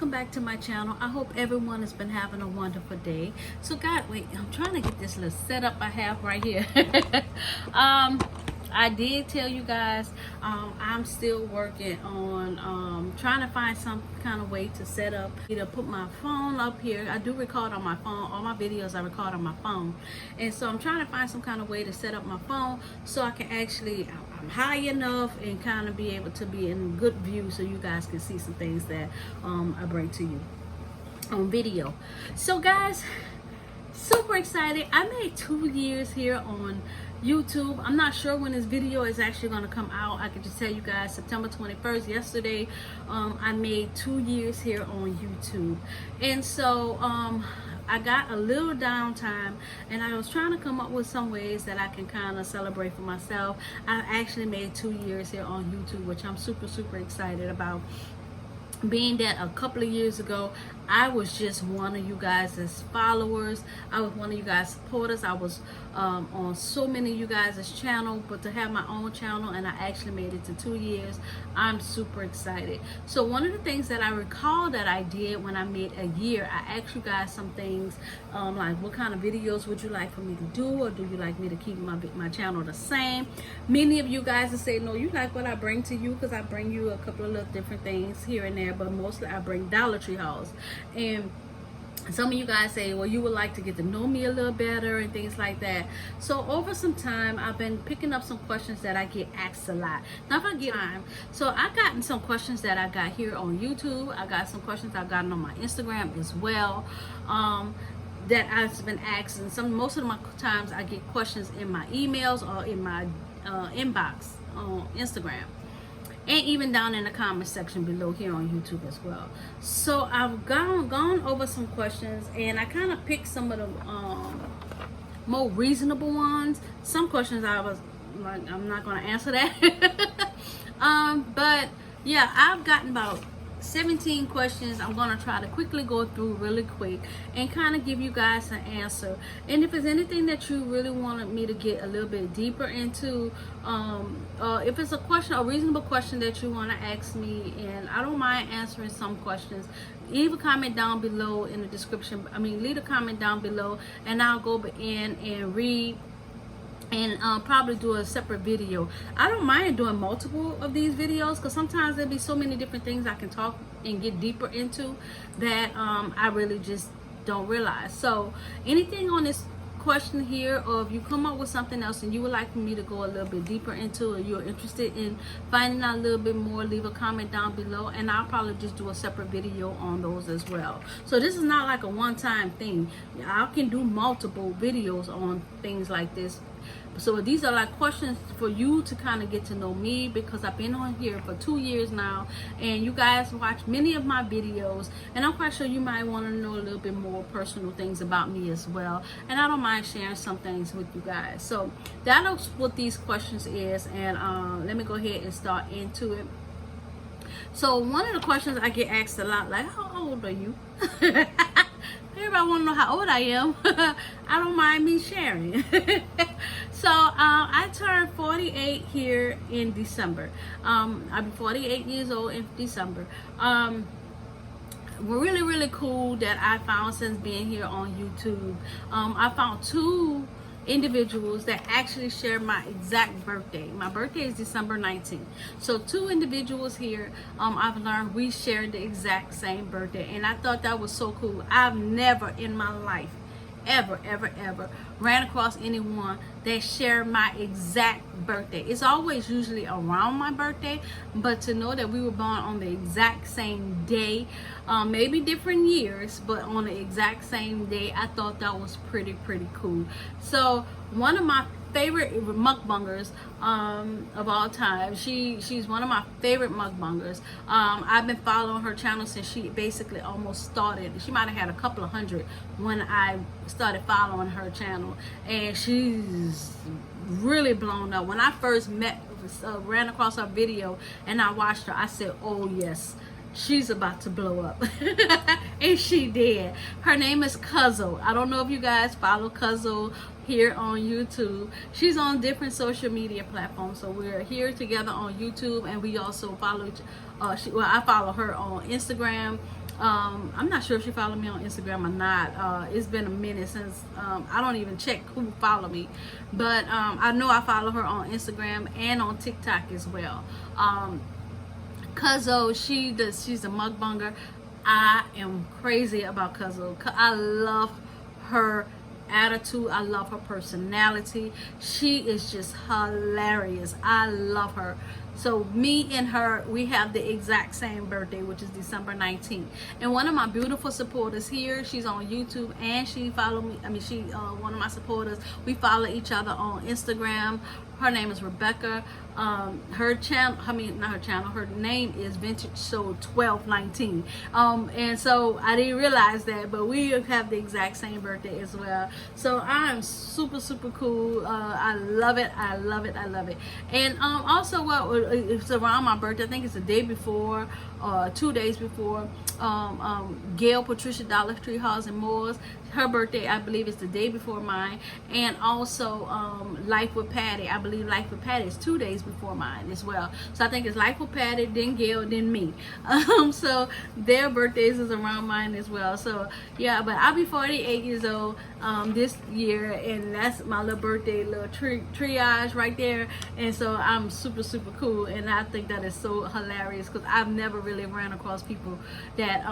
welcome back to my channel. I hope everyone has been having a wonderful day. So God, wait, I'm trying to get this little setup I have right here. I did tell you guys I'm still working on trying to find some kind of way to set up, either put my phone up here. I do record on my phone. All my videos I record on my phone, and so I'm trying to find some kind of way to set up my phone so I can actually, I'm high enough and kind of be able to be in good view so you guys can see some things that I bring to you on video. So guys, super excited. I made 2 years here on YouTube. I'm not sure when this video is actually going to come out. I can just tell you guys September 21st, yesterday, I made 2 years here on YouTube. And so I got a little downtime and I was trying to come up with some ways that I can kind of celebrate for myself. I actually made 2 years here on YouTube, which I'm super excited about. Being that a couple of years ago I was just one of you guys' followers, I was one of you guys' supporters. I was on so many of you guys' channel, but to have my own channel and I actually made it to 2 years, I'm super excited. So one of the things that I recall that I did when I made a year, I asked you guys some things like what kind of videos would you like for me to do, or do you like me to keep my channel the same? Many of you guys will say no, you like what I bring to you, because I bring you a couple of little different things here and there, but mostly I bring Dollar Tree hauls. And some of you guys say, well, you would like to get to know me a little better and things like that. So over some time I've been picking up some questions that I get asked a lot. Now if I get time, so I've gotten some questions that I got here on YouTube. I got some questions I've gotten on my Instagram as well, that I've been asked, and most of my times I get questions in my emails or in my inbox on Instagram, and even down in the comment section below here on YouTube as well. So I've gone over some questions and I kind of picked some of the more reasonable ones. Some questions I was like, I'm not going to answer that. But yeah, I've gotten about 17 questions. I'm going to try to quickly go through really quick and kind of give you guys an answer. And if there's anything that you really wanted me to get a little bit deeper into, if it's a question, a reasonable question that you want to ask me, and I don't mind answering some questions, leave a comment down below in the description. Leave a comment down below and I'll go in and read and probably do a separate video. I don't mind doing multiple of these videos, because sometimes there'll be so many different things I can talk and get deeper into that I really just don't realize. So anything on this question here, or if you come up with something else and you would like me to go a little bit deeper into, or you're interested in finding out a little bit more, leave a comment down below and I'll probably just do a separate video on those as well. So this is not like a one-time thing. I can do multiple videos on things like this. So these are like questions for you to kind of get to know me, because I've been on here for 2 years now and you guys watch many of my videos, and I'm quite sure you might want to know a little bit more personal things about me as well, and I don't mind sharing some things with you guys. So that's what these questions is, and let me go ahead and start into it. So one of the questions I get asked a lot, like, how old are you? Everybody want to know how old I am. I don't mind me sharing. So I turned 48 here in December. I'll be 48 years old in December. Really cool that I found since being here on YouTube. I found 2 individuals that actually share my exact birthday. My birthday is December 19th. So 2 individuals here, I've learned we share the exact same birthday, and I thought that was so cool. I've never in my life ever ran across anyone that share my exact birthday. It's always usually around my birthday, but to know that we were born on the exact same day, maybe different years, but on the exact same day, I thought that was pretty cool. So one of my favorite mukbangers of all time, she's one of my favorite mukbangers. I've been following her channel since she basically almost started. She might have had a couple of hundred when I started following her channel, and she's really blown up. When I first ran across her video and I watched her, I said, oh yes, she's about to blow up. And she did. Her name is Cuzzo. I don't know if you guys follow Cuzzo here on YouTube. She's on different social media platforms, so we're here together on YouTube, and we also follow I follow her on Instagram I'm not sure if she followed me on Instagram or not. It's been a minute since I don't even check who followed me, but I know I follow her on Instagram and on TikTok as well. Cuzzo, she's a mukbanger. I am crazy about Cuzzo. I love her attitude. I love her personality. She is just hilarious. I love her. So me and her, we have the exact same birthday, which is December 19th. And one of my beautiful supporters here, she's on YouTube and she followed me. I mean, she one of my supporters. We follow each other on Instagram. Her name is Rebecca. Her channel, I mean, not her channel, her name is Vintage Soul 1219. And so I didn't realize that, but we have the exact same birthday as well. So I'm super, super cool. I love it. I love it. I love it. And also, it's around my birthday. I think it's the day before, 2 days before. Gail Patricia Dollar Tree Halls and Moores, her birthday, I believe, is the day before mine. And also Life with Patty, I believe Life with Patty is 2 days before mine as well. So I think it's Life with Patty, then Gail, then me. So their birthdays is around mine as well. So yeah, but I'll be 48 years old this year, and that's my little birthday little triage right there. And so I'm super, super cool, and I think that is so hilarious because I've never really ran across people that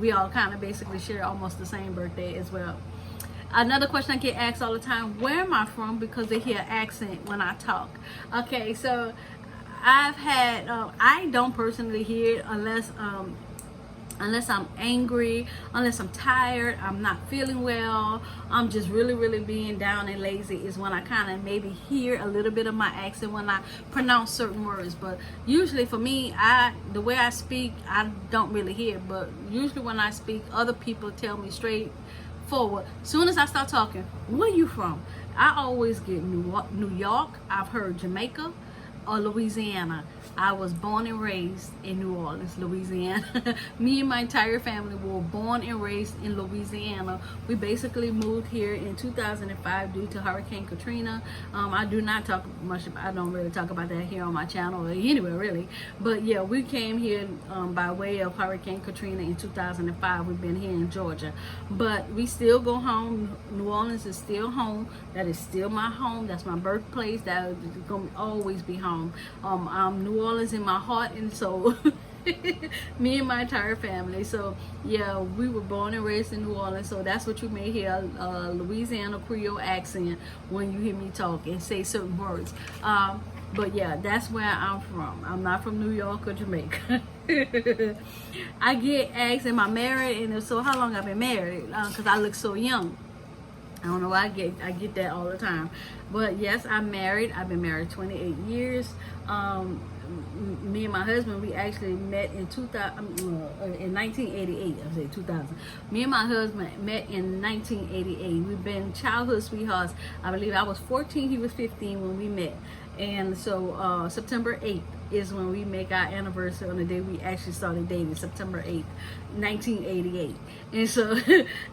we all kind of basically share almost the same birthday as well. Another question I get asked all the time, where am I from? Because they hear accent when I talk. Okay, so I've had, I don't personally hear it unless I'm angry, unless I'm tired, I'm not feeling well, I'm just really, really being down and lazy is when I kind of maybe hear a little bit of my accent when I pronounce certain words. But usually for me, the way I speak, I don't really hear. But usually when I speak, other people tell me straight forward. Soon as I start talking, where you from? I always get New York, I've heard Jamaica, or Louisiana. I was born and raised in New Orleans, Louisiana. Me and my entire family were born and raised in Louisiana. We basically moved here in 2005 due to Hurricane Katrina. I do not talk much, I don't really talk about that here on my channel or anywhere really. But yeah, we came here by way of Hurricane Katrina in 2005. We've been here in Georgia. But we still go home. New Orleans is still home. That is still my home. That's my birthplace. That is going to always be home. New Orleans in my heart and soul. Me and my entire family. So yeah, we were born and raised in New Orleans, so that's what you may hear, Louisiana Creole accent when you hear me talk and say certain words. But yeah, that's where I'm from. I'm not from New York or Jamaica. I get asked, am I married? And if so, how long I've been married? Because I look so young. I don't know why I get that all the time. But yes, I'm married. I've been married 28 years. Me and my husband, we actually met in 1988. I say 2000. Me and my husband met in 1988. We've been childhood sweethearts. I believe I was 14, he was 15 when we met. And so September 8th is when we make our anniversary, on the day we actually started dating, September 8th, 1988. And so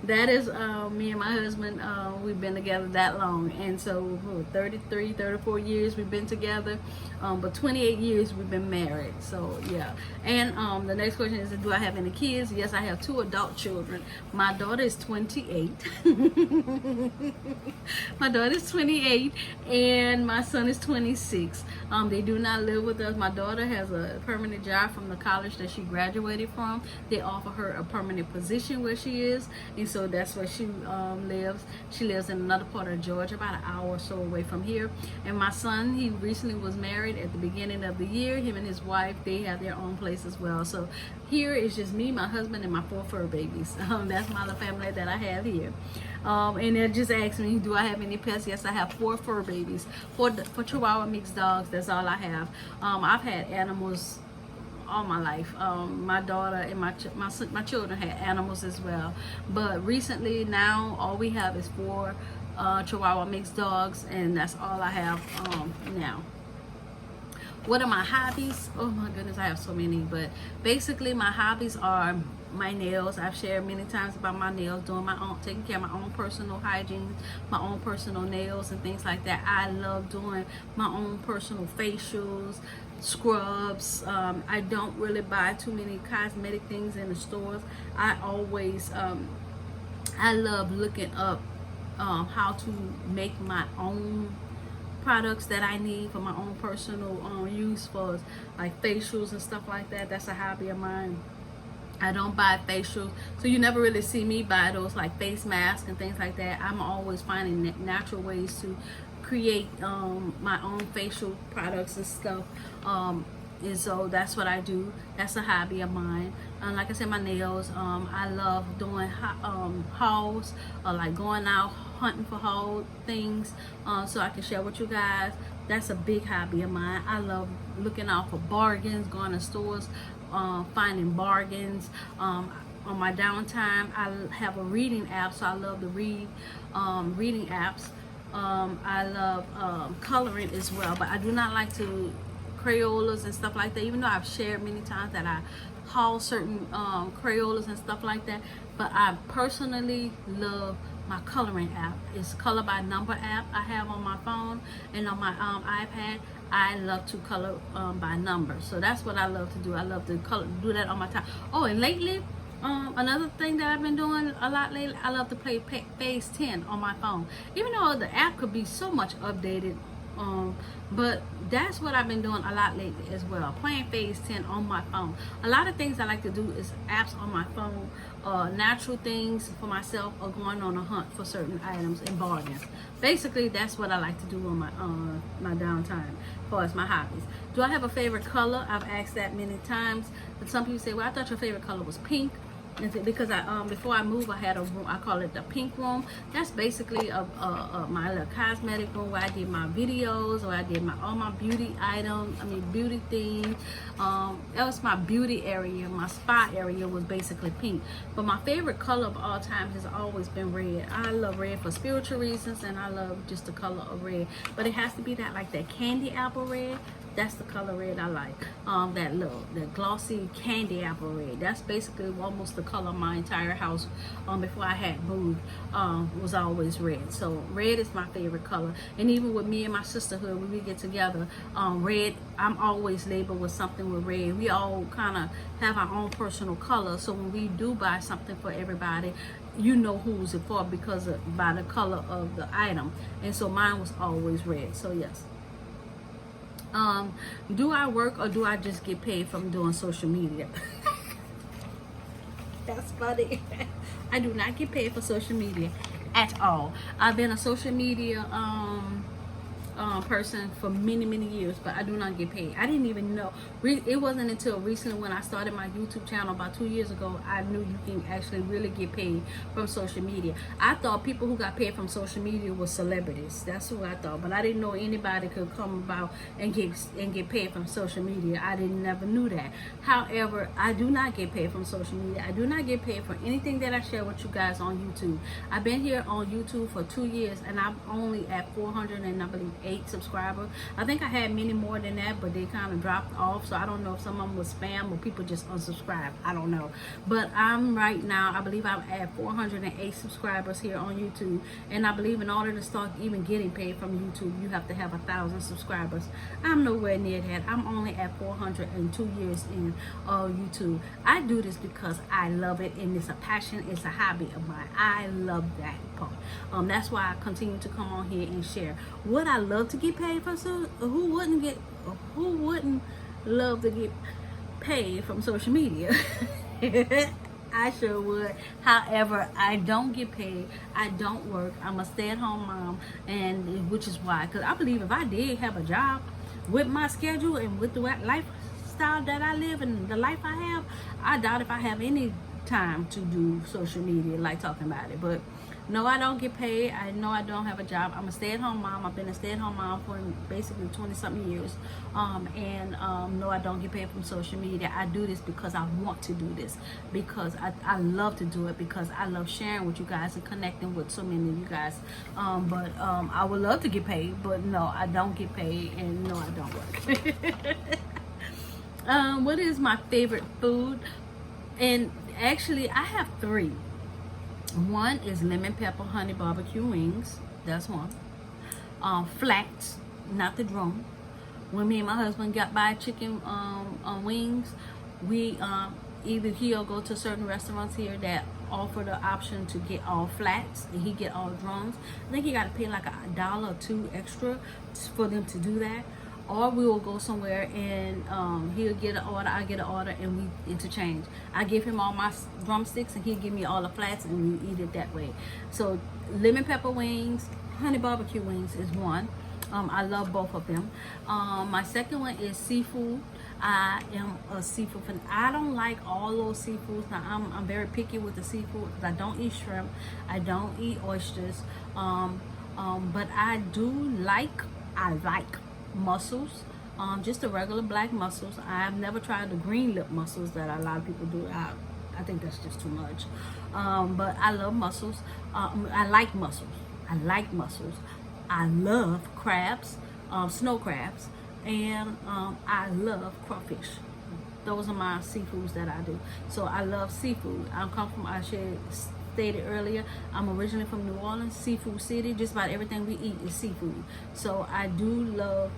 that is me and my husband. We've been together that long. And so 33, 34 years we've been together. But 28 years we've been married. So yeah. And the next question is, do I have any kids? Yes, I have 2 adult children. My daughter is 28. My daughter is 28 and my son is 26. They do not live with us. My daughter has a permanent job from the college that she graduated from. They offer her a permanent position where she is, and so that's where she lives. She lives in another part of Georgia, about an hour or so away from here. And my son, he recently was married at the beginning of the year. Him and his wife, they have their own place as well. So here is just me, my husband, and my 4 fur babies. That's my little family that I have here. And they just asked me, do I have any pets? Yes, I have 4 fur babies, 4 Chihuahua mixed dogs. That's all I have. I've had animals all my life. My daughter and my children had animals as well. But recently, now all we have is 4 Chihuahua mixed dogs, and that's all I have now. What are my hobbies? Oh my goodness, I have so many. But basically, my hobbies are my nails. I've shared many times about my nails, doing my own, taking care of my own personal hygiene, my own personal nails and things like that. I love doing my own personal facials, scrubs. I don't really buy too many cosmetic things in the stores. I always I love looking up how to make my own products that I need for my own personal use, for like facials and stuff like that. That's a hobby of mine. I don't buy facials, so you never really see me buy those like face masks and things like that. I'm always finding natural ways to create my own facial products and stuff. And so that's what I do. That's a hobby of mine. Like I said, my nails. I love doing hauls, like going out hunting for haul things, so I can share with you guys. That's a big hobby of mine. I love looking out for bargains, going to stores, finding bargains. On my downtime, I have a reading app, so I love to read reading apps. I love coloring as well, but I do not like to Crayolas and stuff like that, even though I've shared many times that I haul certain Crayolas and stuff like that. But I personally love my coloring app. It's Color by Number app I have on my phone, and on my iPad I love to color by number. So that's what I love to do. I love to do that on my time. Oh, and lately another thing that I've been doing a lot lately, I love to play Phase 10 on my phone, even though the app could be so much updated. But that's what I've been doing a lot lately as well, playing Phase 10 on my phone. A lot of things I like to do is apps on my phone, natural things for myself, or going on a hunt for certain items and bargains. Basically, that's what I like to do on my my downtime as far as my hobbies. Do I have a favorite color? I've asked that many times, but some people say, well, I thought your favorite color was pink. Because I before I moved, I had a room, I call it the pink room. That's basically my little cosmetic room where I did my videos, where I did all my beauty items, beauty things. That was my beauty area. My spa area was basically pink. But my favorite color of all time has always been red. I love red for spiritual reasons, and I love just the color of red. But it has to be that candy apple red. That's the color red I like. That glossy candy apple red. That's basically almost the color of my entire house before I had moved, was always red. So red is my favorite color. And even with me and my sisterhood, when we get together, red, I'm always labeled with something with red. We all kind of have our own personal color. So when we do buy something for everybody, you know who's it for by the color of the item. And so mine was always red. So yes. Do I work, or do I just get paid from doing social media? That's funny. I do not get paid for social media at all. I've been a social media person for many years, but I do not get paid. I didn't even know. It wasn't until recently, when I started my YouTube channel about 2 years ago, I knew you can actually really get paid from social media. I thought people who got paid from social media were celebrities. That's what I thought, but I didn't know anybody could come about and get paid from social media. I never knew that. However, I do not get paid from social media. I do not get paid for anything that I share with you guys on YouTube. I've been here on YouTube for 2 years, and I'm only at 408 subscribers. I think I had many more than that, but they kind of dropped off, so I don't know if some of them was spam or people just unsubscribed. I don't know, but I'm right now, I believe I'm at 408 subscribers here on YouTube, and I believe in order to start even getting paid from YouTube, you have to have 1,000 subscribers. I'm nowhere near that. I'm only at 402 years in YouTube. I do this because I love it, and it's a passion, it's a hobby of mine. I love that part. That's why I continue to come on here and share. Would I love to get paid for who wouldn't love to get paid from social media? I sure would. However, I don't get paid. I don't work. I'm a stay-at-home mom, and which is why, because I believe if I did have a job with my schedule and with the lifestyle that I live and the life I have, I doubt if I have any time to do social media, like talking about it. But no, I don't get paid. I know I don't have a job. I'm a stay-at-home mom. I've been a stay-at-home mom for basically 20-something years. No, I don't get paid from social media. I do this because I want to do this, because I love to do it, because I love sharing with you guys and connecting with so many of you guys. I would love to get paid, but no, I don't get paid, and no, I don't work. What is my favorite food? And actually, I have 3. One is lemon pepper honey barbecue wings. That's one. Flats, not the drum. when me and my husband got by chicken wings, we either he'll go to certain restaurants here that offer the option to get all flats and he get all drums. I think you got to pay like $1 or $2 extra for them to do that. Or we will go somewhere and he'll get an order, I get an order, and we interchange. I give him all my drumsticks and he'll give me all the flats, and we eat it that way. So lemon pepper wings, honey barbecue wings is one. I love both of them. My second one is seafood. I am a seafood fan. I don't like all those seafoods. Now I'm very picky with the seafood because I don't eat shrimp, I don't eat oysters, but I like mussels, just the regular black mussels. I've never tried the green lip mussels that a lot of people do. I think that's just too much, but I love mussels. I like mussels. I love crabs, snow crabs, and I love crawfish. Those are my seafoods that I do. So I love seafood. I stated earlier, I'm originally from New Orleans, seafood city. Just about everything we eat is seafood. So I do love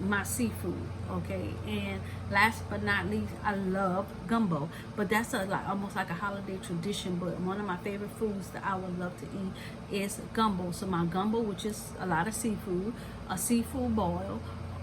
my seafood, okay? And last but not least, I love gumbo, but that's almost like a holiday tradition. But one of my favorite foods that I would love to eat is gumbo. So my gumbo, which is a lot of seafood, a seafood boil,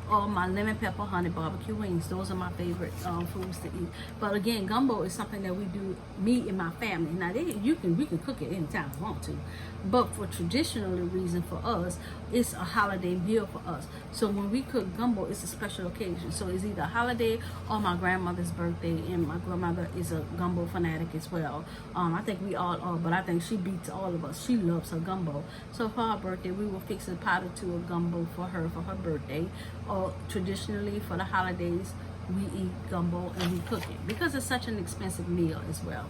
or my lemon pepper honey barbecue wings. Those are my favorite foods to eat. But again, gumbo is something that we do, me and my family. Now we can cook it anytime we want to, but for traditional reason for us, it's a holiday meal for us. So when we cook gumbo, it's a special occasion. So it's either a holiday or my grandmother's birthday, and my grandmother is a gumbo fanatic as well. I think we all are, but I think she beats all of us. She loves her gumbo. So for her birthday, we will fix a pot or two of gumbo for her birthday. Or traditionally for the holidays, we eat gumbo and we cook it because it's such an expensive meal as well.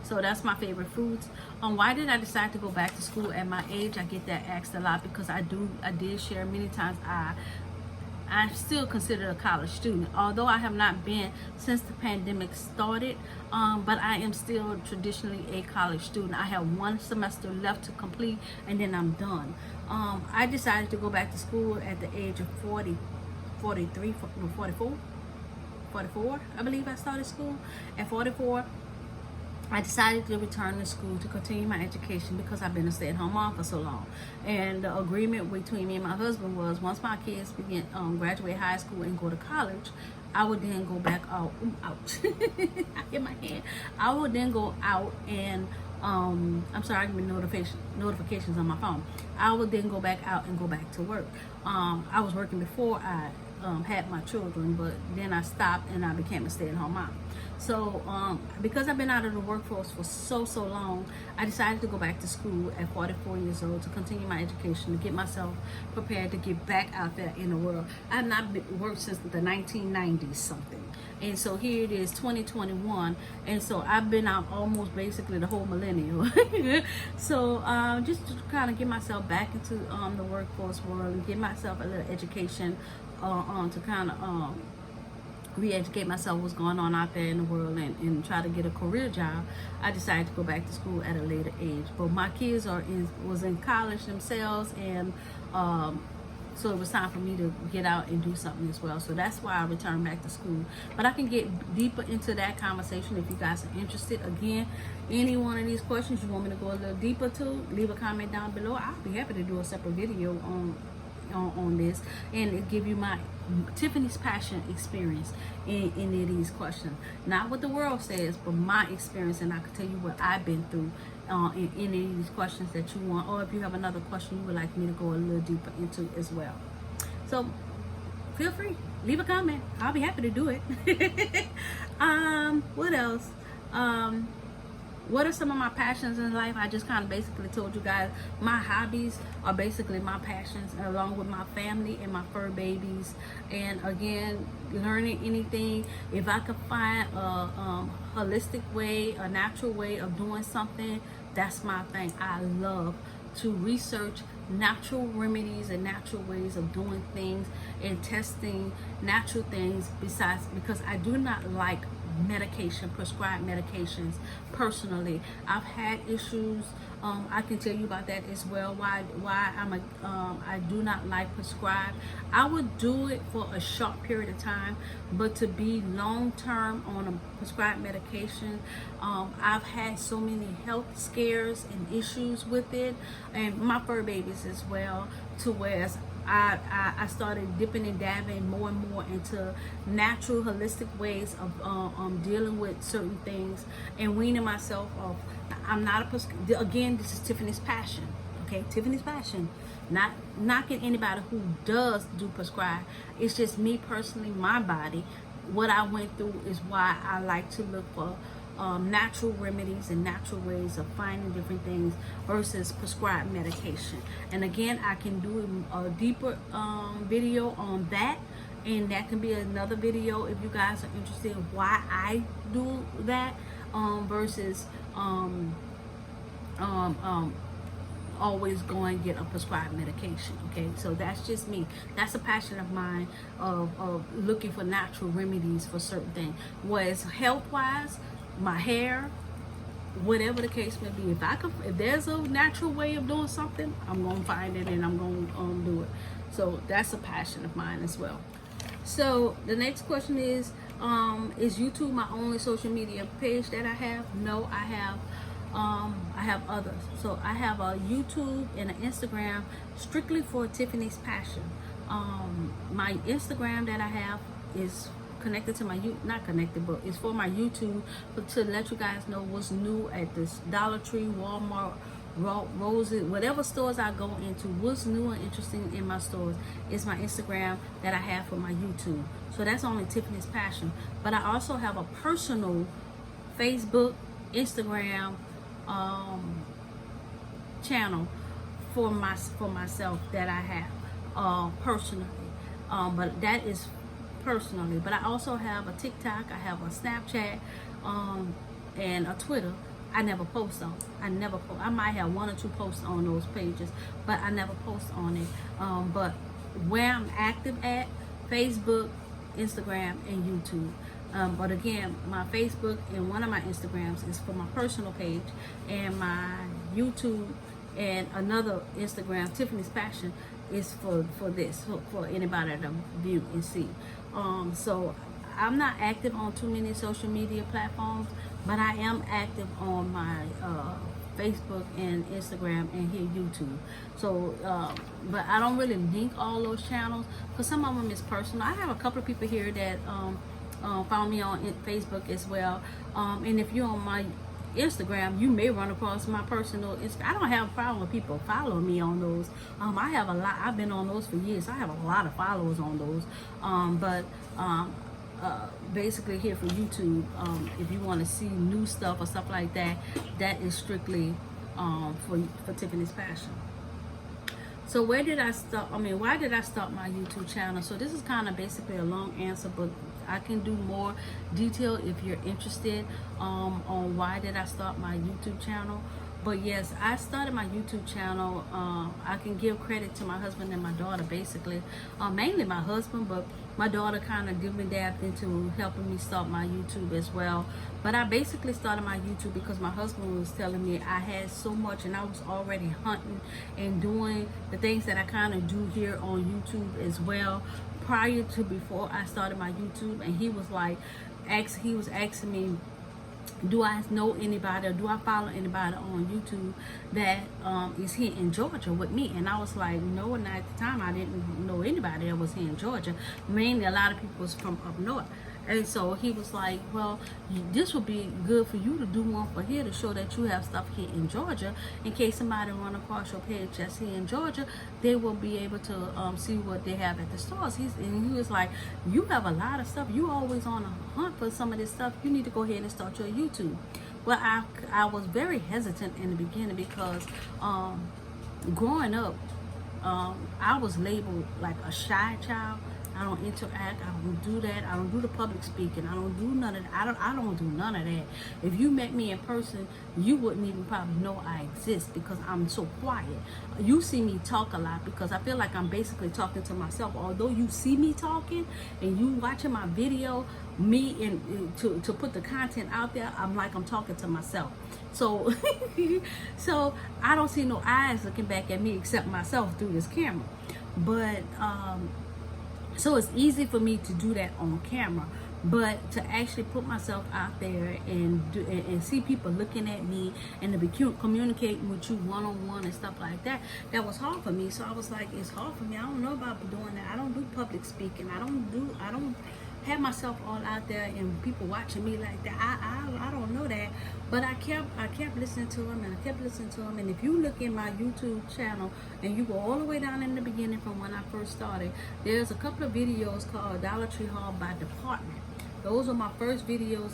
So that's my favorite foods. Why did I decide to go back to school at my age? I get that asked a lot because I did share many times. I'm still considered a college student, although I have not been since the pandemic started, but I am still traditionally a college student. I have one semester left to complete and then I'm done. I decided to go back to school at the age of 44, I believe I started school. At 44, I decided to return to school to continue my education because I've been a stay-at-home mom for so long. And the agreement between me and my husband was once my kids graduate high school and go to college, I would then go back out. Ouch. I hit my hand. I would then go out and I'm sorry, I get notifications on my phone. I would then go back out and go back to work. I was working before I had my children, but then I stopped and I became a stay-at-home mom. So because I've been out of the workforce for so long, I decided to go back to school at 44 years old to continue my education, to get myself prepared to get back out there in the world. I have not worked since the 1990s something, and so here it is 2021, and so I've been out almost basically the whole millennium. So just to kind of get myself back into the workforce world and get myself a little education to kind of re-educate myself what's going on out there in the world and try to get a career job. I decided to go back to school at a later age, but my kids was in college themselves, and so it was time for me to get out and do something as well. So that's why I returned back to school. But I can get deeper into that conversation if you guys are interested. Again, any one of these questions you want me to go a little deeper to, leave a comment down below. I'll be happy to do a separate video on this and give you my Tiffany's passion experience in any of these questions. Not what the world says, but my experience, and I can tell you what I've been through in any of these questions that you want, or if you have another question you would like me to go a little deeper into as well. So feel free, leave a comment. I'll be happy to do it. What else? What are some of my passions in life? I just kind of basically told you guys. My hobbies are basically my passions, along with my family and my fur babies. And again, learning anything. If I could find a holistic way, a natural way of doing something, that's my thing. I love to research natural remedies and natural ways of doing things and testing natural things because I do not like medication, prescribed medications. Personally, I've had issues. I can tell you about that as well. Why I do not like prescribed. I would do it for a short period of time, but to be long term on a prescribed medication, I've had so many health scares and issues with it, and my fur babies as well. To where I started dipping and dabbing more and more into natural, holistic ways of dealing with certain things and weaning myself off. I'm not a again, this is Tiffany's passion. Okay, Tiffany's passion. Not knocking anybody who does do prescribe. It's just me personally, my body. What I went through is why I like to look for natural remedies and natural ways of finding different things versus prescribed medication. And again, I can do a deeper video on that, and that can be another video if you guys are interested in why I do that versus always go and get a prescribed medication. Okay, so that's just me. That's a passion of mine of looking for natural remedies for certain things. Whereas health wise, my hair, whatever the case may be, if there's a natural way of doing something, I'm gonna find it and I'm gonna do it. So that's a passion of mine as well. So the next question is YouTube my only social media page that I have? No, I have others. So I have a YouTube and an Instagram strictly for Tiffany's passion. My Instagram that I have is connected to my not connected, but it's for my YouTube, but to let you guys know what's new at this Dollar Tree, Walmart, Roses, whatever stores I go into, what's new and interesting in my stores is my Instagram that I have for my YouTube. So that's only Tiffany's passion. But I also have a personal Facebook, Instagram channel for myself that I have personally. But that is personally. But I also have a TikTok, I have a Snapchat, and a Twitter. I never post on. I might have one or two posts on those pages, but I never post on it. But where I'm active at, Facebook, Instagram, and YouTube. But again, my Facebook and one of my Instagrams is for my personal page, and my YouTube and another Instagram, Tiffany's Passion, is for this, for anybody to view and see. So I'm not active on too many social media platforms, but I am active on my Facebook and Instagram and here YouTube. So, but I don't really link all those channels because some of them is personal. I have a couple of people here that follow me on Facebook as well. And if you're on my Instagram, you may run across my personal Instagram. I don't have a problem with people following me on those. I have a lot. I've been on those for years. I have a lot of followers on those. Basically here for YouTube, if you want to see new stuff or stuff like that, that is strictly for Tiffany's Passion. So where did I start? Why did I start my YouTube channel? So this is kind of basically a long answer, but I can do more detail if you're interested on why did I start my YouTube channel. But yes, I started my YouTube channel. I can give credit to my husband and my daughter, basically. Mainly my husband, but my daughter kind of dabbed into helping me start my YouTube as well. But I basically started my YouTube because my husband was telling me I had so much, and I was already hunting and doing the things that I kind of do here on YouTube as well prior to before I started my YouTube. And he was like, he was asking me, do I know anybody or do I follow anybody on YouTube that is here in Georgia with me? And I was like, no, and at the time I didn't know anybody that was here in Georgia. Mainly a lot of people was from up north. And so he was like, well, this would be good for you to do one for here to show that you have stuff here in Georgia. In case somebody run across your page that's here in Georgia, they will be able to see what they have at the stores. And he was like, you have a lot of stuff. You always on a hunt for some of this stuff. You need to go ahead and start your YouTube. Well, I was very hesitant in the beginning because growing up, I was labeled like a shy child. I don't interact. I don't do that. I don't do the public speaking. I don't do none of that. I don't do none of that. If you met me in person, you wouldn't even probably know I exist because I'm so quiet. You see me talk a lot because I feel like I'm basically talking to myself. Although you see me talking and you watching my video, me and to put the content out there, I'm like I'm talking to myself. So so I don't see no eyes looking back at me except myself through this camera. But so it's easy for me to do that on camera, but to actually put myself out there and see people looking at me and to be communicating with you one-on-one and stuff like that, that was hard for me. So I was like, it's hard for me. I don't know about doing that. I don't do public speaking. I don't have myself all out there and people watching me like that. I don't know that, but I kept listening to him, and I kept listening to him. And if you look in my YouTube channel and you go all the way down in the beginning from when I first started, there's a couple of videos called Dollar Tree Haul by Department. Those are my first videos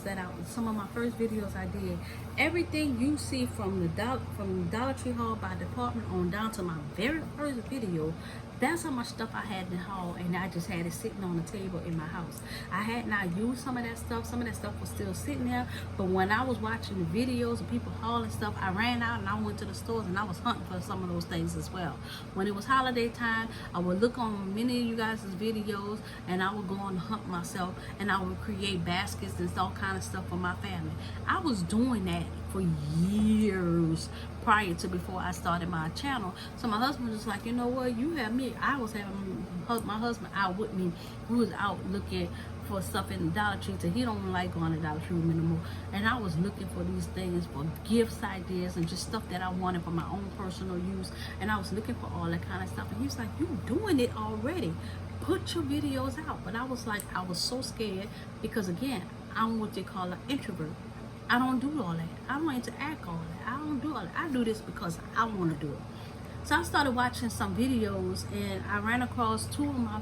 some of my first videos I did. Everything you see from Dollar Tree Haul by Department on down to my very first video, that's how much stuff I had to haul, and I just had it sitting on the table in my house. I had not used some of that stuff. Some of that stuff was still sitting there, but when I was watching the videos of people hauling stuff, I ran out and I went to the stores and I was hunting for some of those things as well. When it was holiday time, I would look on many of you guys' videos and I would go on the hunt myself, and I would create baskets and all kind of stuff for my family. I was doing that for years prior to before I started my channel. So my husband was like, you know what, you have me. I was having my husband out with me. We was out looking for stuff in the Dollar Tree, so he don't like going to Dollar Tree anymore. And I was looking for these things, for gifts ideas and just stuff that I wanted for my own personal use. And I was looking for all that kind of stuff. And he was like, you doing it already. Put your videos out. But I was like, I was so scared because again, I'm what they call an introvert. I don't do all that. I don't interact all that. I don't do all that. I do this because I want to do it. So I started watching some videos, and I ran across two of my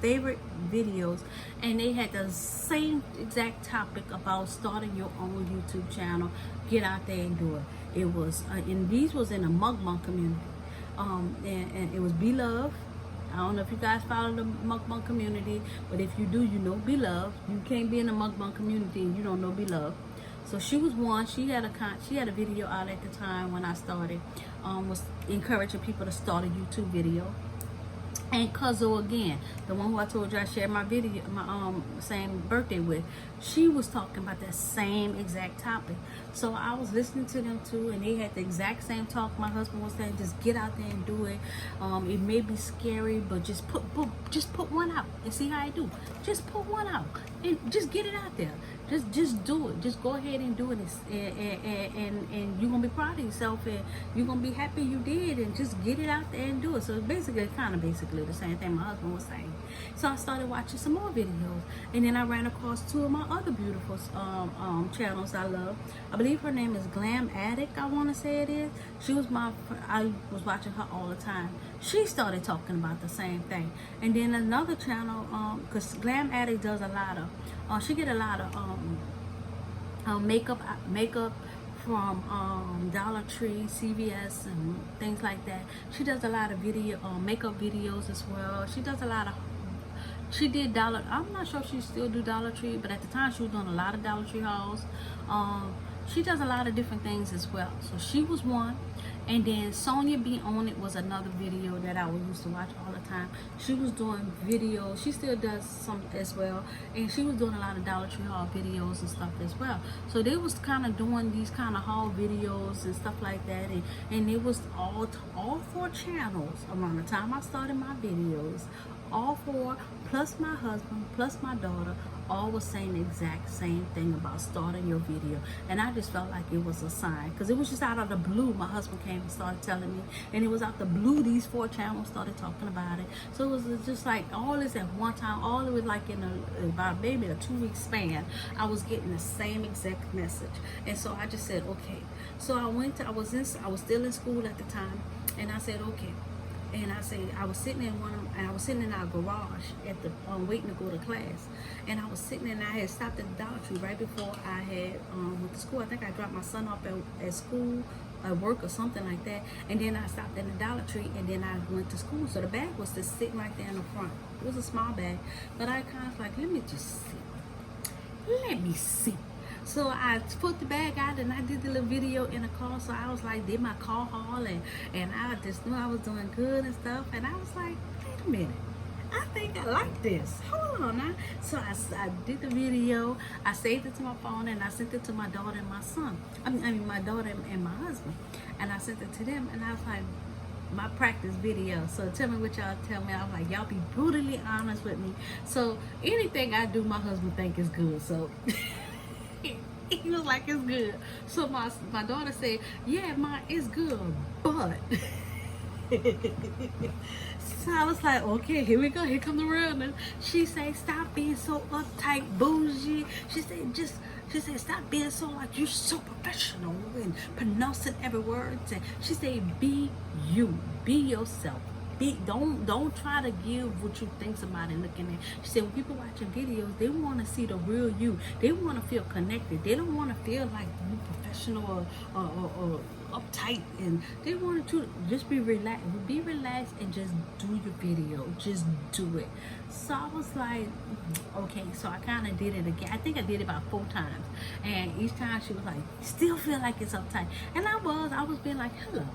favorite videos, and they had the same exact topic about starting your own YouTube channel. Get out there and do it. It was, and these was in a mukbang community, and it was Beloved. I don't know if you guys follow the mukbang community, but if you do, you know Beloved. You can't be in the mukbang community and you don't know Beloved. So she was one. She had a video out at the time when I started, was encouraging people to start a YouTube video. And Cuzzo again, the one who I told you I shared my video, my same birthday with, she was talking about that same exact topic. So I was listening to them too, and they had the exact same talk. My husband was saying, just get out there and do it. It may be scary, but just put one out and see how I do. Just put one out and just get it out there. Just do it. Just go ahead and do it, and you're gonna be proud of yourself, and you're gonna be happy you did, and just get it out there and do it. So it's basically basically the same thing my husband was saying. So I started watching some more videos, and then I ran across two of my other beautiful channels I love. I believe her name is Glam Addy, I want to say it is. I was watching her all the time. She started talking about the same thing. And then another channel, because Glam Addy does a lot of, she get a lot of makeup from Dollar Tree, CVS, and things like that. She does a lot of makeup videos as well. She does a lot of, I'm not sure if she still do Dollar Tree, but at the time she was doing a lot of Dollar Tree hauls. She does a lot of different things as well. So she was one. And then Sonia Be On It was another video that I used to watch all the time. She was doing videos. She still does some as well. And she was doing a lot of Dollar Tree haul videos and stuff as well. So they was kind of doing these kind of haul videos and stuff like that. And it was all four channels around the time I started my videos. All four, plus my husband, plus my daughter, all was saying the exact same thing about starting your video. And I just felt like it was a sign, because it was just out of the blue. My husband came and started telling me, and it was out the blue, these four channels started talking about it. So it was just like all this at one time, all of it like in about maybe a 2-week span, I was getting the same exact message. And so I just said, okay. So I was still in school at the time, and I said, okay. And I was sitting in our garage at the waiting to go to class, and I was sitting and I had stopped at the Dollar Tree right before I had went to school. I think I dropped my son off at school at work or something like that. And then I stopped at the Dollar Tree, and then I went to school. So the bag was just sitting right there in the front. It was a small bag, but I kind of like, let me just see. Let me see. So I put the bag out and I did the little video in the car. So I was like, did my car haul, and I just knew I was doing good and stuff. And I was like, wait a minute, I think I like this. Hold on now. So I did the video. I saved it to my phone and I sent it to my daughter and my son. I mean my daughter and my husband. And I sent it to them, and I was like, my practice video. So tell me what y'all tell me. I was like, y'all be brutally honest with me. So anything I do, my husband think is good. So he was like, it's good. So my daughter said, yeah, Ma, it's good, but so I was like, okay, here we go, here come the realness. She said, stop being so uptight, bougie. She said, stop being so like, you're so professional and pronouncing every word. And she said, be you, be yourself. Don't try to give what you think somebody looking at. She said, when people watching videos, they want to see the real you. They want to feel connected. They don't want to feel like you professional or uptight, and they wanted to just be relaxed and just do your video, just do it. So I was like, okay. So I kind of did it again. I think I did it about 4 times, and each time she was like, still feel like it's uptight. And I was being like, hello,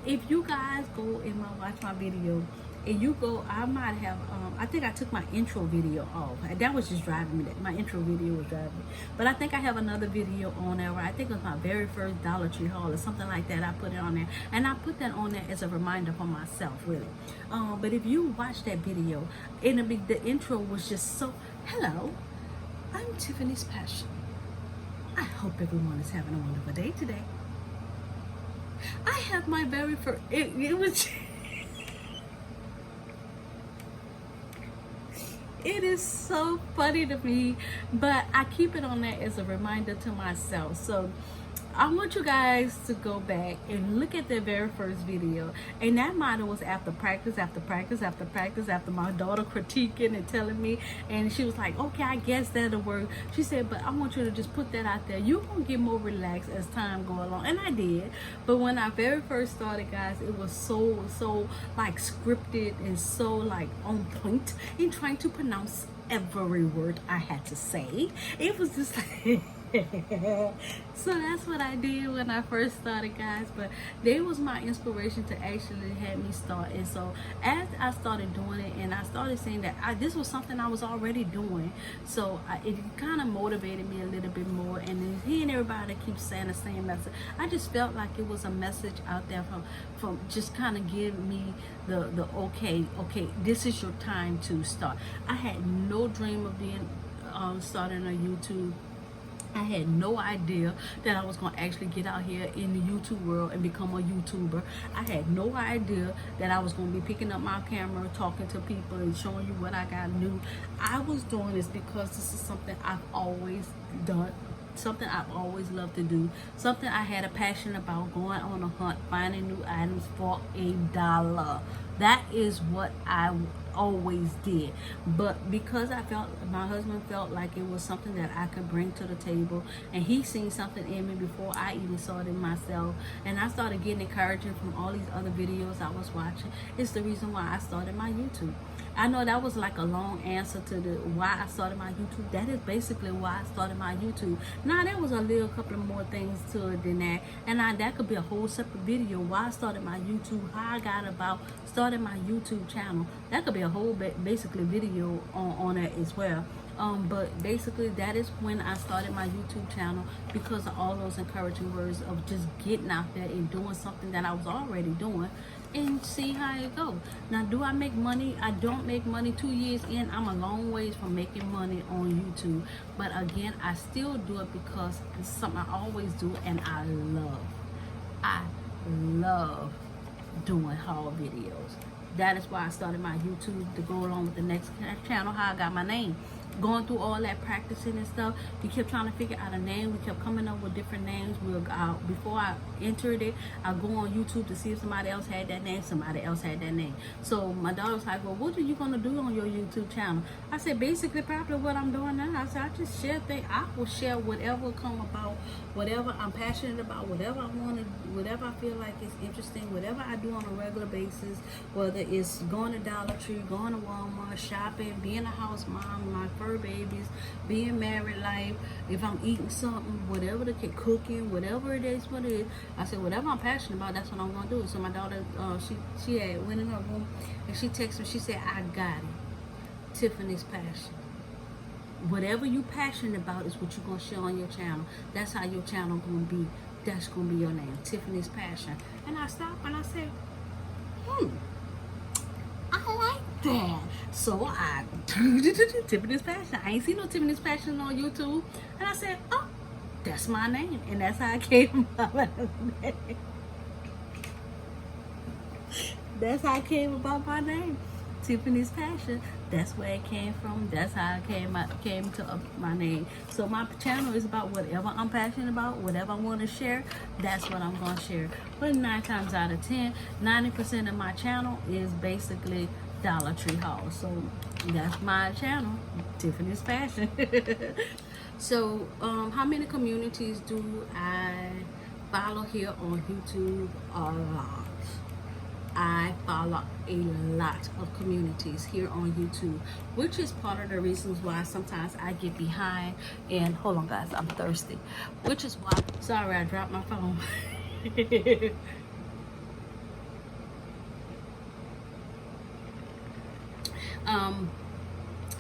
if you guys go and watch my video and you go, I might have I think I took my intro video off. That was just driving me. My intro video was driving me. But I think I have another video on there where I think it was my very first Dollar Tree haul or something like that. I put it on there, and I put that on there as a reminder for myself, really. But if you watch that video, the intro was just so, hello, I'm Tiffany's Passion. I hope everyone is having a wonderful day today. I have my very first, it was it is so funny to me, but I keep it on there as a reminder to myself. So I want you guys to go back and look at the very first video, and that motto was after practice, after my daughter critiquing and telling me, and she was like, okay, I guess that'll work. She said, but I want you to just put that out there. You're gonna get more relaxed as time go along, and I did. But when I very first started, guys, it was so like scripted and so like on point in trying to pronounce every word I had to say. It was just like so that's what I did when I first started, guys. But they was my inspiration to actually have me start. And so as I started doing it, and I started saying that this was something I was already doing, so it kind of motivated me a little bit more. And then hearing everybody keep saying the same message, I just felt like it was a message out there from just kind of giving me the okay, this is your time to start. I had no dream of being starting a YouTube. I had no idea that I was going to actually get out here in the YouTube world and become a YouTuber. I had no idea that I was going to be picking up my camera, talking to people and showing you what I got new. I was doing this because this is something I've always done, something I've always loved to do, something I had a passion about, going on a hunt, finding new items for $1. That is what I always did. But because my husband felt like it was something that I could bring to the table, and he seen something in me before I even saw it in myself, and I started getting encouragement from all these other videos I was watching. It's the reason why I started my YouTube. I know that was like a long answer to the why I started my YouTube. That is basically why I started my YouTube. Now there was a little couple of more things to it than that, and that could be a whole separate video. Why I started my YouTube, how I got about starting my YouTube channel. That could be a whole basically video on that as well. But basically that is when I started my YouTube channel, because of all those encouraging words of just getting out there and doing something that I was already doing, and see how it goes. Now, do I make money? I don't make money. 2 years in, I'm a long ways from making money on YouTube. But again, I still do it because it's something I always do, and I love doing haul videos. That is why I started my YouTube, to go along with the next channel, how I got my name. going through all that practicing and stuff, we kept trying to figure out a name. We kept coming up with different names. Before I entered it, I go on YouTube to see if somebody else had that name. Somebody else had that name. So my daughter was like, well, what are you going to do on your YouTube channel? I said, basically probably what I'm doing now. I said, I just share things. I will share whatever come about, whatever I'm passionate about, whatever I want to, whatever I feel like is interesting, whatever I do on a regular basis, whether it's going to Dollar Tree, going to Walmart, shopping, being a house mom, my fur babies, being married life, if I'm eating something, whatever the kid cooking, whatever it is, what it is. I said, whatever I'm passionate about, that's what I'm going to do. So my daughter, she had went in her room and she texted me, she said, I got it. Tiffany's passion. Whatever you passionate about is what you're going to share on your channel. That's how your channel going to be. That's going to be your name, Tiffany's Passion. And I stopped and I said, I like that. So I, Tiffany's Passion. I ain't seen no Tiffany's Passion on YouTube. And I said, oh, that's my name. And that's how I came about my name. That's how I came about my name. Tiffany's Passion. That's where it came from. That's how I came to my name. So my channel is about whatever I'm passionate about, whatever I want to share, that's what I'm going to share. But 9 times out of 10, 90% of my channel is basically Dollar Tree hauls. So that's my channel, Tiffany's Passion. So how many communities do I follow here on YouTube? A lot. I follow a lot of communities here on YouTube, which is part of the reasons why sometimes I get behind. And hold on guys, I'm thirsty, which is why, sorry, I dropped my phone.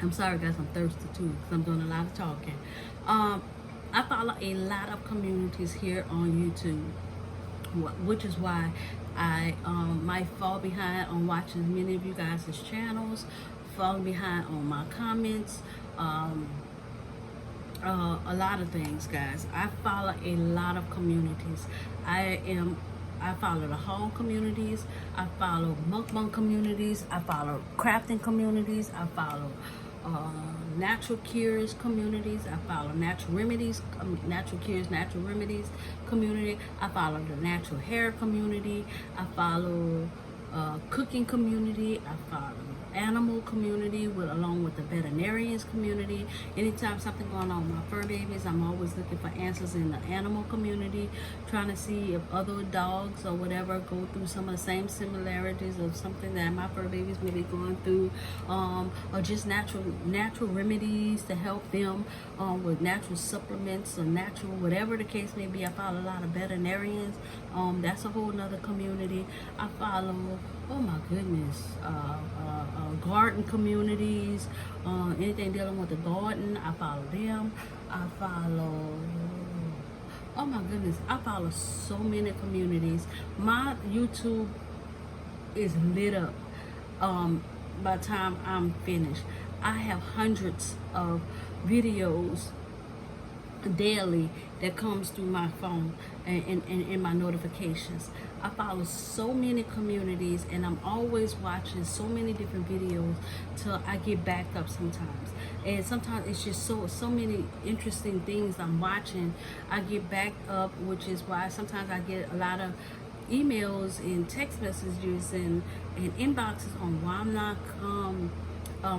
I'm sorry guys, I'm thirsty too because I'm doing a lot of talking. I follow a lot of communities here on YouTube, which is why I might fall behind on watching many of you guys' channels, falling behind on my comments, a lot of things, guys. I follow a lot of communities. I follow the haul communities, I follow mukbang communities, I follow crafting communities, I follow natural cures communities, I follow natural remedies, natural cures, natural remedies community, I follow the natural hair community, I follow cooking community, I follow animal community along with the veterinarians community. Anytime something going on with my fur babies, I'm always looking for answers in the animal community, trying to see if other dogs or whatever go through some of the same similarities of something that my fur babies may be going through, or just natural remedies to help them with natural supplements or natural whatever the case may be. I follow a lot of veterinarians. That's a whole nother community. I follow, oh my goodness, garden communities, anything dealing with the garden, I follow them. I follow, oh my goodness, I follow so many communities. My YouTube is lit up. By the time I'm finished, I have hundreds of videos daily that comes through my phone and in my notifications. I follow so many communities and I'm always watching so many different videos till I get backed up sometimes. And sometimes it's just so many interesting things I'm watching. I get backed up, which is why sometimes I get a lot of emails and text messages and inboxes on why I'm not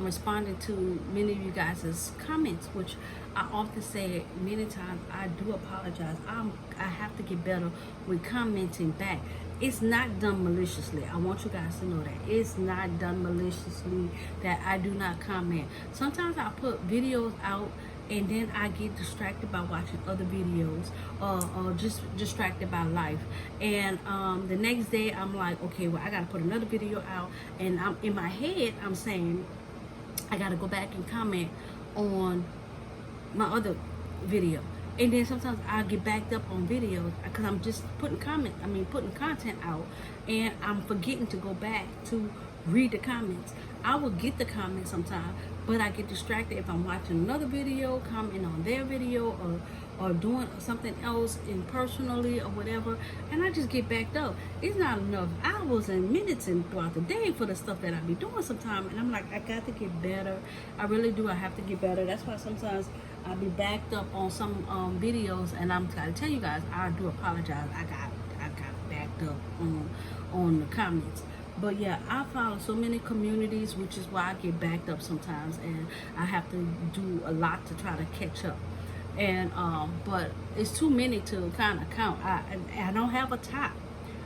responding to many of you guys' comments, which I often say many times. I do apologize. I have to get better with commenting back. It's not done maliciously. I want you guys to know that it's not done maliciously that I do not comment. Sometimes I put videos out and then I get distracted by watching other videos or just distracted by life, and the next day I'm like, okay, well, I gotta put another video out, and I'm in my head I'm saying I gotta go back and comment on my other video. And then sometimes I get backed up on videos because I'm just putting content out, and I'm forgetting to go back to read the comments. I will get the comments sometimes, but I get distracted if I'm watching another video, commenting on their video, or doing something else in personally or whatever, and I just get backed up. It's not enough hours and minutes and throughout the day for the stuff that I be doing sometimes, and I'm like, I got to get better. I really do. I have to get better. That's why sometimes I be backed up on some videos, and I'm gotta tell you guys, I do apologize. I got backed up on the comments. But yeah, I follow so many communities, which is why I get backed up sometimes, and I have to do a lot to try to catch up. And but it's too many to kind of count. I don't have a top.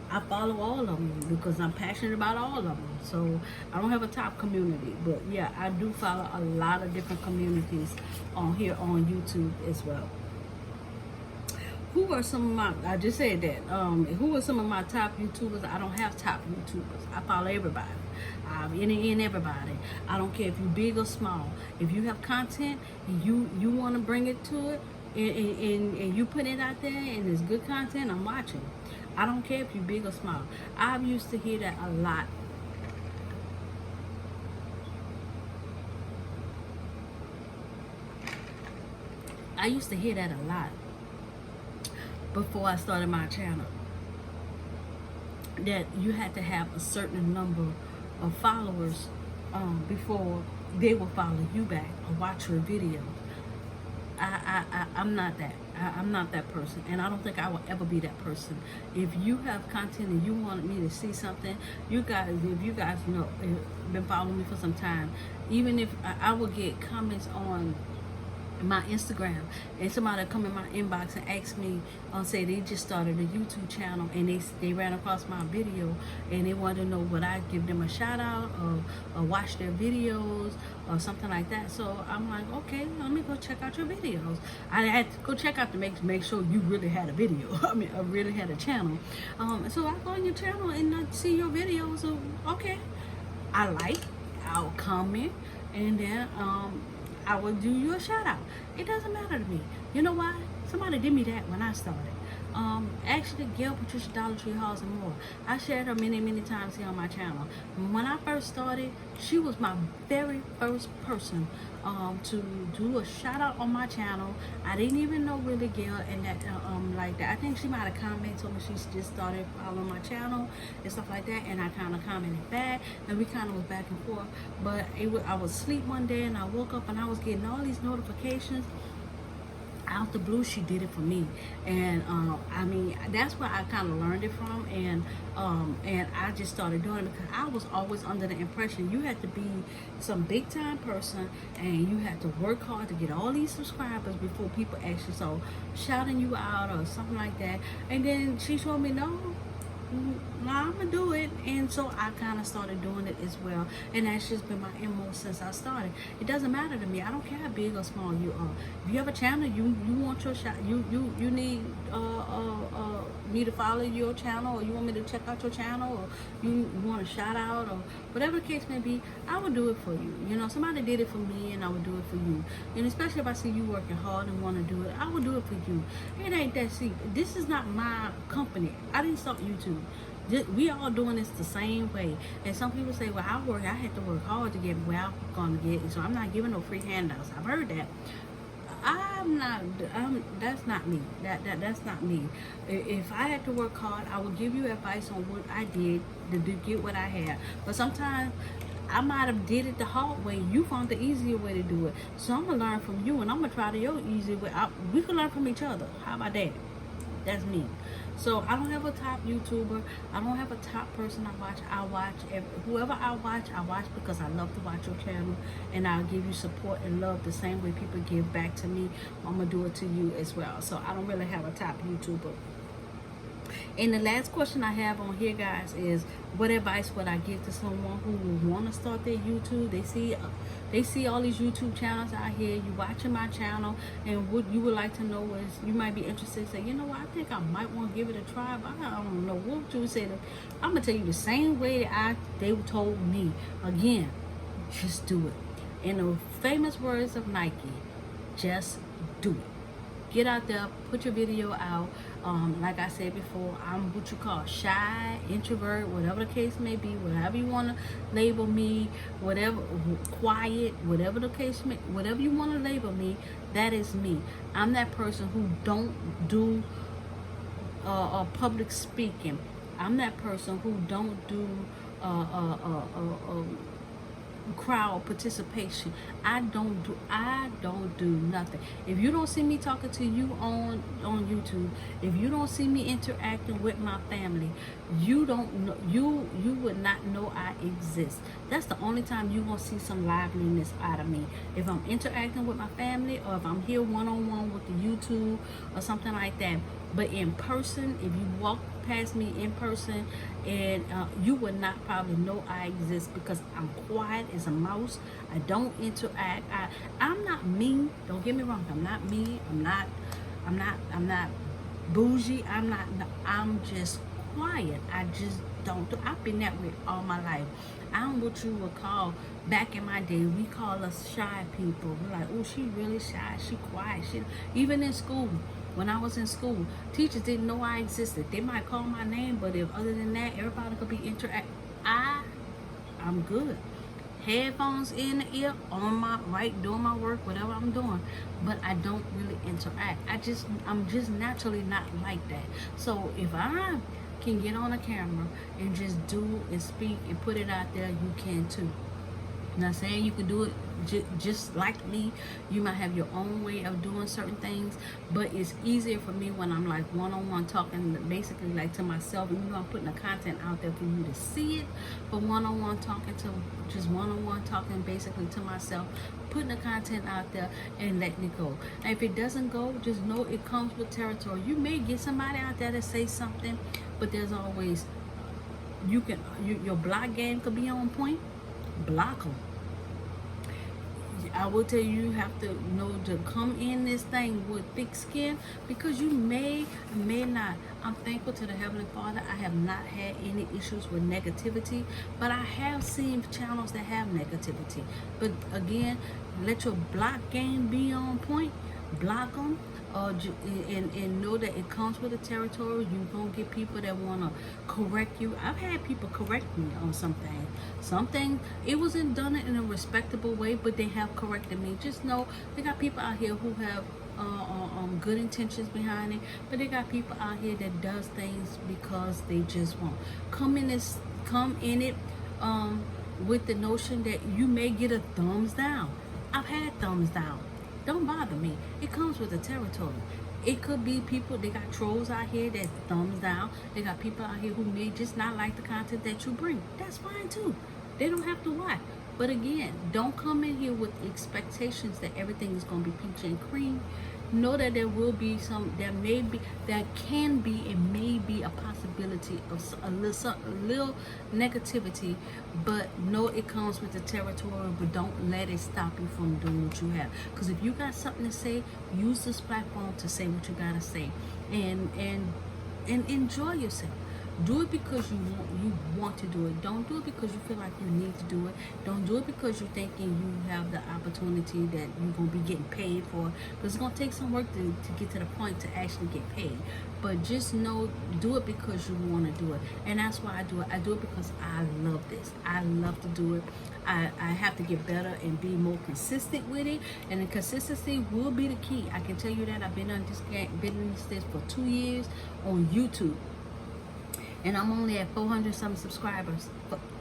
I follow all of them because I'm passionate about all of them. So I don't have a top community, but yeah, I do follow a lot of different communities on here on YouTube as well. Who are some of my, I just said that, who are some of my top YouTubers? I don't have top YouTubers. I follow everybody. I'm in everybody. I don't care if you're big or small. If you have content and you want to bring it to it, and you put it out there and it's good content, I'm watching. I don't care if you're big or small. I've used to hear that a lot. I used to hear that a lot before I started my channel, that you had to have a certain number of followers before they will follow you back or watch your videos. I'm not that. I'm not that person, and I don't think I will ever be that person. If you have content and you want me to see something, you guys, if you guys know, been following me for some time, even if I will get comments on my Instagram, and somebody come in my inbox and ask me, say they just started a YouTube channel and they ran across my video and they want to know would I give them a shout out or watch their videos or something like that. So I'm like, okay, let me go check out your videos. I had to go check out to make sure you really had a video. I mean, I really had a channel. So I go on your channel and I see your videos. So okay, I'll comment, and then I will do you a shout out. It doesn't matter to me. You know why? Somebody did me that when I started. Actually, Gail Patricia Dollar Tree Halls and More. I shared her many times here on my channel. When I first started, she was my very first person to do a shout out on my channel. I didn't even know really Gail and that like that. I think she might have commented, told me she just started following my channel and stuff like that, and I kind of commented back, and we kind of was back and forth. But I was asleep one day and I woke up and I was getting all these notifications. Out the blue, she did it for me, and I mean, that's where I kind of learned it from, and I just started doing it because I was always under the impression you had to be some big time person and you had to work hard to get all these subscribers before people actually saw shouting you out or something like that. And then she told me, no, I'm gonna do it, and so I kind of started doing it as well, and that's just been my MO since I started. It doesn't matter to me. I don't care how big or small you are. If you have a channel, you want your shot, you need me to follow your channel, or you want me to check out your channel, or you want a shout out, or whatever the case may be, I will do it for you. You know, somebody did it for me, and I would do it for you. And especially if I see you working hard and want to do it, I will do it for you. It ain't that cheap. This is not my company. I didn't start YouTube. We all doing this the same way. And some people say, well, I had to work hard to get where I'm going to get, and so I'm not giving no free handouts. I've heard that. That's not me. That's not me. If I had to work hard, I would give you advice on what I did to get what I had. But sometimes I might have did it the hard way. You found the easier way to do it. So I'm going to learn from you, and I'm going to try your easy way. We can learn from each other. How about that? That's me. So I don't have a top YouTuber. I don't have a top person I watch. Whoever I watch because I love to watch your channel, and I'll give you support and love the same way people give back to me. I'm gonna do it to you as well. So I don't really have a top YouTuber. And the last question I have on here, guys, is what advice would I give to someone who would want to start their YouTube? They see all these YouTube channels out here. You watching my channel, and what you would like to know is you might be interested. Say, you know what, I think I might want to give it a try, but I don't know what you would say. I'm gonna tell you the same way that they told me. Again, just do it. In the famous words of Nike, just do it. Get out there, put your video out. Like I said before, I'm what you call shy, introvert, whatever the case may be, whatever you want to label me, whatever, quiet, whatever the case may, whatever you want to label me, that is me. I'm that person who don't do public speaking. I'm that person who don't do crowd participation. I don't do nothing. If you don't see me talking to you on YouTube, if you don't see me interacting with my family, you don't know, you would not know I exist. That's the only time you gonna see some liveliness out of me. If I'm interacting with my family, or if I'm here one-on-one with the YouTube or something like that. But in person, if you walk past me in person, and you would not probably know I exist, because I'm quiet as a mouse. I don't interact. I'm not mean. Don't get me wrong. I'm not mean. I'm not bougie. I'm just quiet. I just don't do. I've been that way all my life. I'm what you would call, back in my day, we call us shy people. We're like, oh, she really shy. She quiet. Even in school. When I was in school, teachers didn't know I existed. They might call my name, but if other than that, everybody could be I'm good. Headphones in the ear, on my right, doing my work, whatever I'm doing. But I don't really interact. I'm just naturally not like that. So if I can get on a camera and just do and speak and put it out there, you can too. Not saying you can do it just like me. You might have your own way of doing certain things, but it's easier for me when I'm like one-on-one talking, basically like to myself. You know, I'm putting the content out there for you to see it, but one-on-one talking basically to myself, putting the content out there and letting it go. And if it doesn't go, just know it comes with territory. You may get somebody out there to say something, but there's always, your block game could be on point. Block them. I will tell you, you have to know to come in this thing with thick skin, because you may not. I'm thankful to the Heavenly Father. I have not had any issues with negativity, but I have seen channels that have negativity. But again, let your block game be on point. Block them, and know that it comes with the territory. You're going to get people that want to correct you. I've had people correct me on something. Something, it wasn't done in a respectable way, but they have corrected me. Just know they got people out here who have good intentions behind it, but they got people out here that does things because they just want. Come in it with the notion that you may get a thumbs down. I've had thumbs down. Don't bother me. It comes with the territory. It could be people, they got trolls out here that thumbs down. They got people out here who may just not like the content that you bring. That's fine too. They don't have to watch. But again, don't come in here with expectations that everything is going to be peach and cream. Know that there will be there can be and may be a possibility of a little negativity, but know it comes with the territory. But don't let it stop you from doing what you have, because if you got something to say, use this platform to say what you gotta say, and enjoy yourself. Do it because you want to do it. Don't do it because you feel like you need to do it. Don't do it because you're thinking you have the opportunity that you're going to be getting paid for. Because it's going to take some work to get to the point to actually get paid. But just know, do it because you want to do it. And that's why I do it. I do it because I love this. I love to do it. I have to get better and be more consistent with it. And the consistency will be the key. I can tell you that I've been in this for 2 years on YouTube. And I'm only at 400 something subscribers,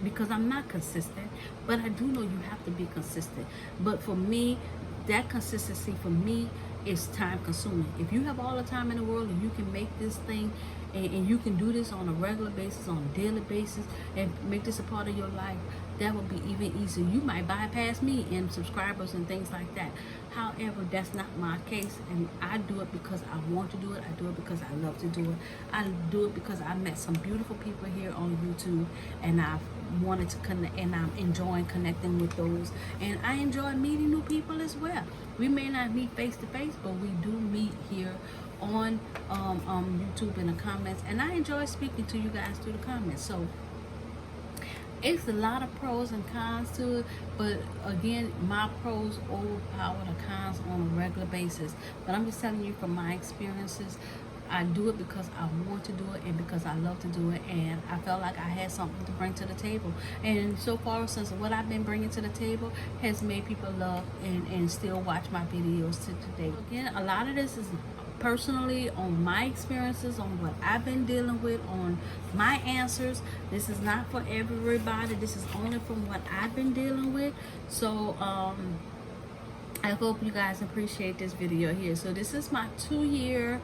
because I'm not consistent. But I do know you have to be consistent. But for me, that consistency for me is time consuming. If you have all the time in the world and you can make this thing, and you can do this on a regular basis, on a daily basis, and make this a part of your life, that would be even easier. You might bypass me in subscribers and things like that. However, that's not my case, and I do it because I want to do it. I do it because I love to do it. I do it because I met some beautiful people here on YouTube, and I've wanted to connect, and I'm enjoying connecting with those, and I enjoy meeting new people as well. We may not meet face to face, but we do meet here on YouTube in the comments, and I enjoy speaking to you guys through the comments. So It's a lot of pros and cons to it, but again, my pros overpower the cons on a regular basis. But I'm just telling you from my experiences, I do it because I want to do it and because I love to do it, and I felt like I had something to bring to the table. And so far, since what I've been bringing to the table has made people love and still watch my videos to today. Again, a lot of this is personally on my experiences, on what I've been dealing with, on my answers. This is not for everybody. This is only from what I've been dealing with. So I hope you guys appreciate this video here. So this is my 2-year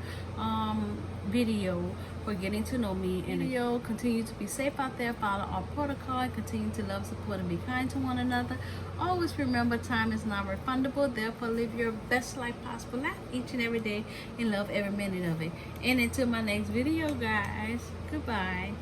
video for getting to know me. And video, continue to be safe out there, follow our protocol, and continue to love, support, and be kind to one another. Always remember, time is not refundable. Therefore, live your best life possible, laugh each and every day, and love every minute of it. And until my next video, guys, goodbye.